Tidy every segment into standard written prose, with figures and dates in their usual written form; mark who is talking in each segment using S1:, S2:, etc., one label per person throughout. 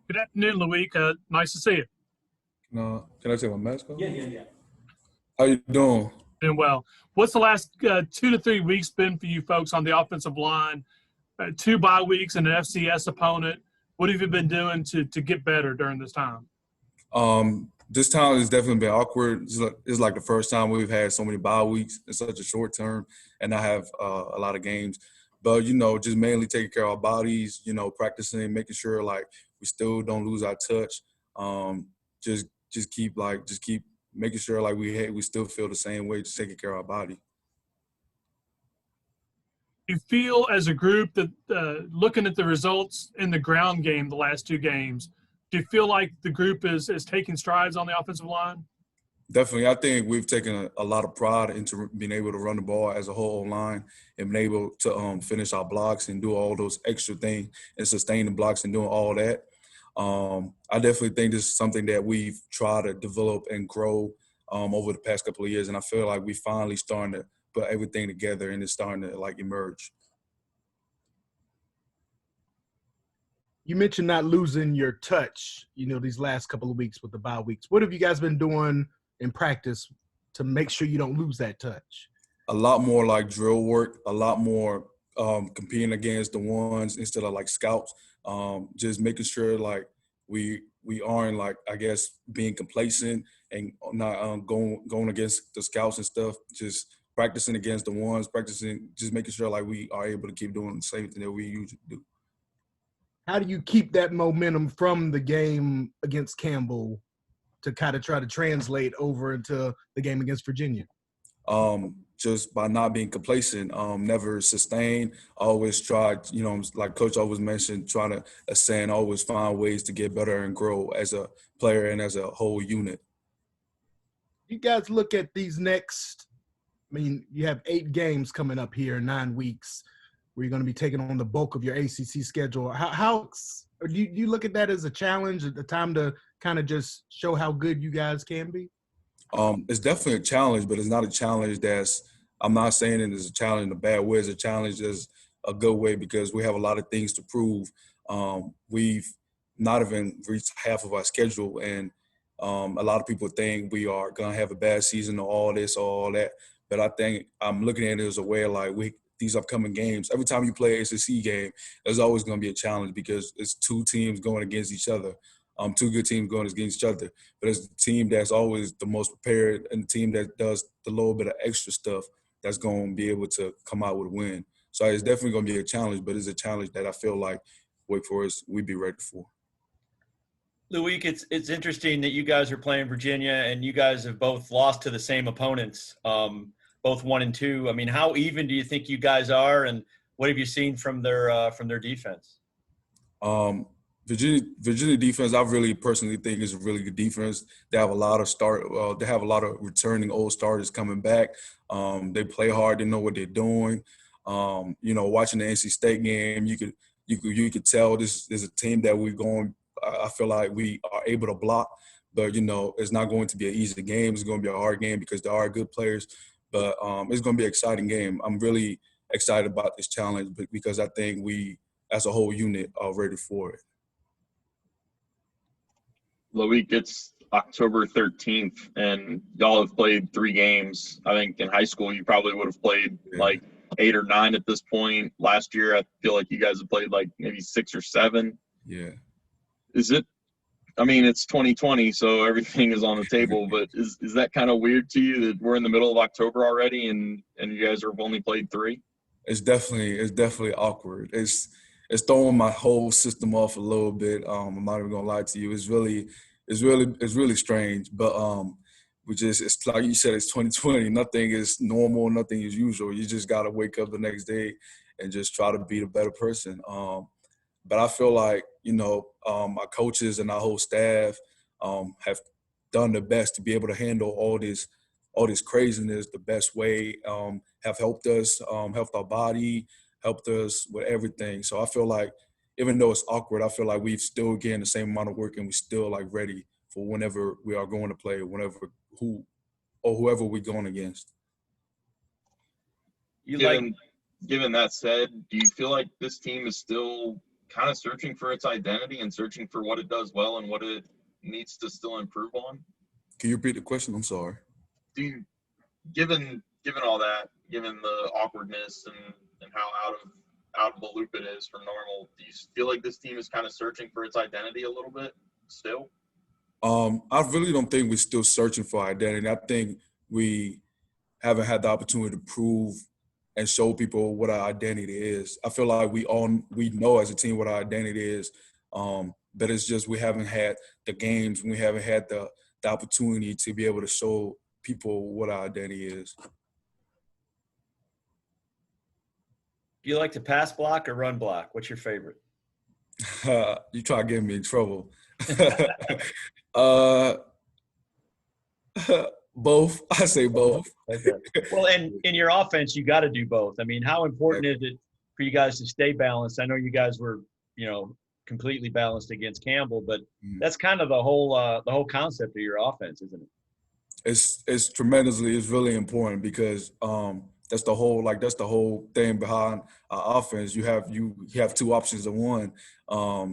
S1: Good afternoon, Loic. Nice to see you.
S2: No, can I take my mask off?
S3: Yeah.
S2: How you doing?
S1: Doing well. What's the last 2 to 3 weeks been for you folks on the offensive line? 2 bye weeks and an FCS opponent. What have you been doing to get better during this time?
S2: This time has definitely been awkward. It's like the first time we've had so many bye weeks in such a short term, and I have a lot of games. But just mainly taking care of our bodies. Practicing, making sure like we still don't lose our touch. Just keep making sure like we still feel the same way, just taking care of our body.
S1: You feel as a group that looking at the results in the ground game the last 2 games, do you feel like the group is taking strides on the offensive line?
S2: Definitely. I think we've taken a lot of pride into being able to run the ball as a whole line and being able to finish our blocks and do all those extra things and sustain the blocks and doing all that. I definitely think this is something that we've tried to develop and grow over the past couple of years, and I feel like we finally starting to put everything together and it's starting to like emerge.
S3: You mentioned not losing your touch, these last couple of weeks with the bye weeks. What have you guys been doing in practice to make sure you don't lose that touch?
S2: A lot more like drill work, a lot more competing against the ones instead of like scouts. Just making sure like we aren't like, I guess, being complacent and not going against the scouts and stuff. Just practicing against the ones, just making sure like we are able to keep doing the same thing that we usually do.
S3: How do you keep that momentum from the game against Campbell to kind of try to translate over into the game against Virginia?
S2: Just by not being complacent, never sustain, always try, like Coach always mentioned, trying to ascend, always find ways to get better and grow as a player and as a whole unit.
S3: You guys look at these you have 8 games coming up here in 9 weeks where you're going to be taking on the bulk of your ACC schedule. How do you look at that as a challenge, at the time to kind of just show how good you guys can be?
S2: It's definitely a challenge, but it's not a challenge I'm not saying it is a challenge in a bad way. It's a challenge that's a good way because we have a lot of things to prove. We've not even reached half of our schedule, and a lot of people think we are going to have a bad season or all this or all that. But I think I'm looking at it as a way like these upcoming games, every time you play an ACC game, there's always going to be a challenge because it's 2 teams going against each other. 2 good teams going against each other. But it's the team that's always the most prepared and the team that does the little bit of extra stuff that's going to be able to come out with a win. So it's definitely going to be a challenge, but it's a challenge that I feel like Wake Forest, we'd be ready for.
S4: Loic, it's interesting that you guys are playing Virginia and you guys have both lost to the same opponents, both 1 and 2. I mean, how even do you think you guys are, and what have you seen from their defense?
S2: Virginia defense, I really personally think is a really good defense. They have a lot of returning old starters coming back. They play hard. They know what they're doing. Watching the NC State game, you could tell this is a team that I feel like we are able to block, but it's not going to be an easy game. It's going to be a hard game because there are good players, but it's going to be an exciting game. I'm really excited about this challenge because I think we, as a whole unit, are ready for it.
S5: Loic, it's October 13th, and y'all have played 3 games. I think in high school you probably would have played like 8 or 9 at this point. Last year, I feel like you guys have played like maybe 6 or 7.
S2: Yeah.
S5: It's 2020, so everything is on the table, but is that kind of weird to you that we're in the middle of October already and you guys have only played 3?
S2: It's definitely awkward. It's throwing my whole system off a little bit. I'm not even gonna lie to you. It's really strange. But it's like you said, it's 2020. Nothing is normal. Nothing is usual. You just gotta wake up the next day and just try to be the better person. But I feel like our coaches and our whole staff have done their best to be able to handle all this craziness the best way. Have helped us, helped our body, helped us with everything. So I feel like even though it's awkward, I feel like we've still getting the same amount of work and we're still like ready for whenever we are going to play, whoever we're going against.
S5: Given that said, do you feel like this team is still kind of searching for its identity and searching for what it does well and what it needs to still improve on?
S2: Can you repeat the question? I'm sorry.
S5: Do you, given all that, given the awkwardness and how out of the loop it is from normal, do you feel like this team is kind of searching for its identity a little bit still?
S2: I really don't think we're still searching for identity. I think we haven't had the opportunity to prove and show people what our identity is. I feel like we know as a team what our identity is, but it's just we haven't had the games, we haven't had the opportunity to be able to show people what our identity is.
S4: Do you like to pass block or run block? What's your favorite?
S2: You try to get me in trouble. Both. I say both.
S4: Okay. Well, and in your offense, you got to do both. I mean, how important is it for you guys to stay balanced? I know you guys were, completely balanced against Campbell, but that's kind of the whole concept of your offense, isn't it?
S2: It's really important because that's the whole thing behind our offense. You have two options of one.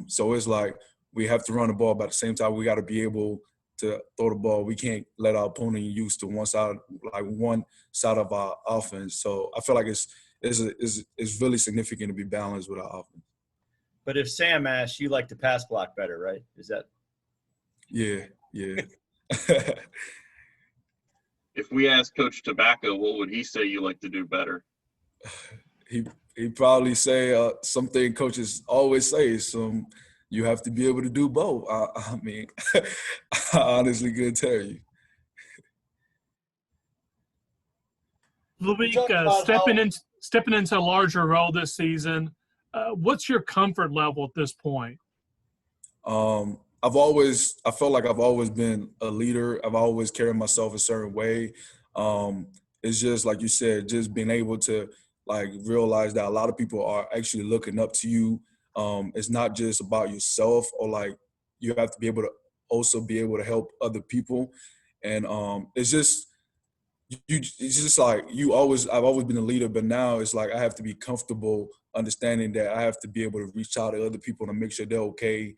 S2: So it's like we have to run the ball, but at the same time we got to be able to throw the ball. We can't let our opponent use to one side of our offense. So I feel like it's really significant to be balanced with our offense.
S4: But if Sam asks, you like to pass block better, right? Is that?
S2: Yeah.
S5: If we ask Coach Tobacco, what would he say you like to do better?
S2: He'd probably say something coaches always say. You have to be able to do both. I mean, I honestly couldn't tell you.
S1: Loic, stepping into a larger role this season, what's your comfort level at this point?
S2: I felt like I've always been a leader. I've always carried myself a certain way. It's just like you said, just being able to realize that a lot of people are actually looking up to you. It's not just about yourself, or you have to be able to also be able to help other people. And I've always been a leader, but now it's like I have to be comfortable understanding that I have to be able to reach out to other people to make sure they're okay.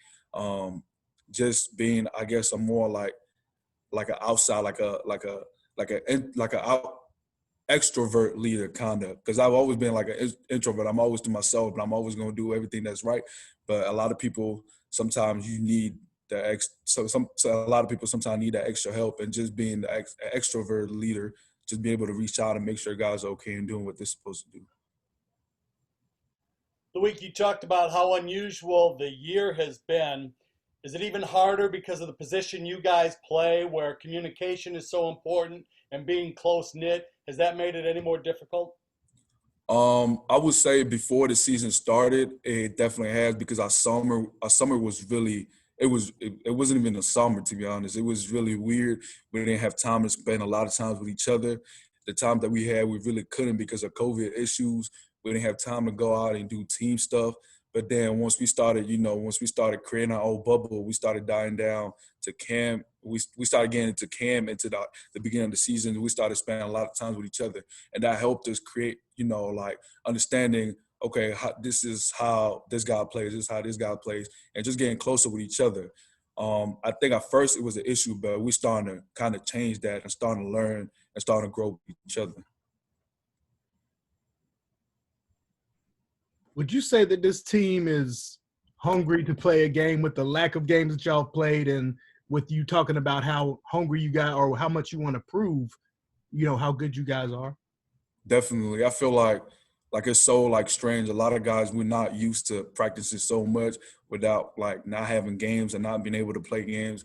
S2: Just being, I guess, I'm more like an outside, like an extrovert leader, kind of, because I've always been like an introvert. I'm always to myself, but I'm always going to do everything that's right. But a lot of people sometimes you need a lot of people sometimes need that extra help, and just being the extrovert leader, just be able to reach out and make sure guys are okay and doing what they're supposed to do.
S6: Loic, you talked about how unusual the year has been. Is it even harder because of the position you guys play, where communication is so important and being close-knit? Has that made it any more difficult?
S2: I would say before the season started, it definitely has, because our summer was really it wasn't even a summer, to be honest. It was really weird. We didn't have time to spend a lot of times with each other. The time that we had, we really couldn't because of COVID issues. We didn't have time to go out and do team stuff. But then once we started creating our own bubble, we started dying down to camp. We started getting into camp, into the beginning of the season. We started spending a lot of time with each other. And that helped us create, understanding, okay, this is how this guy plays, this is how this guy plays, and just getting closer with each other. I think at first it was an issue, but we're starting to kind of change that and starting to learn and starting to grow with each other.
S3: Would you say that this team is hungry to play a game with the lack of games that y'all played, and with you talking about how hungry you got or how much you want to prove, how good you guys are?
S2: Definitely. I feel like it's so strange. A lot of guys, we're not used to practicing so much without not having games and not being able to play games.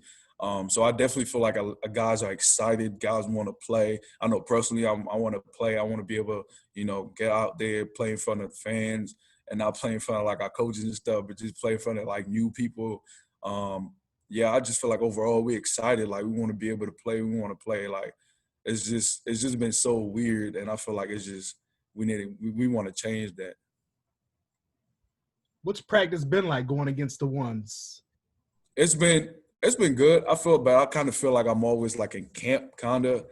S2: So I definitely feel like guys are excited. Guys want to play. I know personally I want to play. I want to be able to, get out there, play in front of fans, and not play in front of our coaches and stuff, but just play in front of new people. I just feel like overall we're excited. We want to be able to play. We want to play. It's just been so weird, and I feel like it's just we want to change that.
S3: What's practice been like going against the ones?
S2: It's been good. I kind of feel like I'm always in camp, kind of.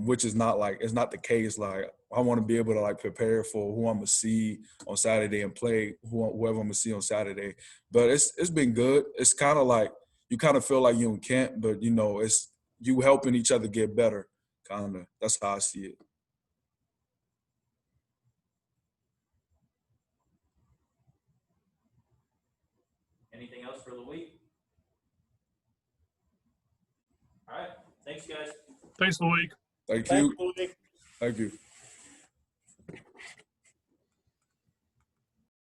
S2: which is not like, it's not the case. Like, I want to be able to like prepare for who I'm gonna see on Saturday and play whoever I'm gonna see on Saturday. But it's been good. It's kind of like you kind of feel like you can't, but you know, it's you helping each other get better. Kind of. That's how I see it.
S7: Anything else for Loic? All right. Thanks, guys.
S1: Thanks, Loic.
S2: Thank
S6: Thank
S2: you.
S6: you, Loic.
S2: Thank you.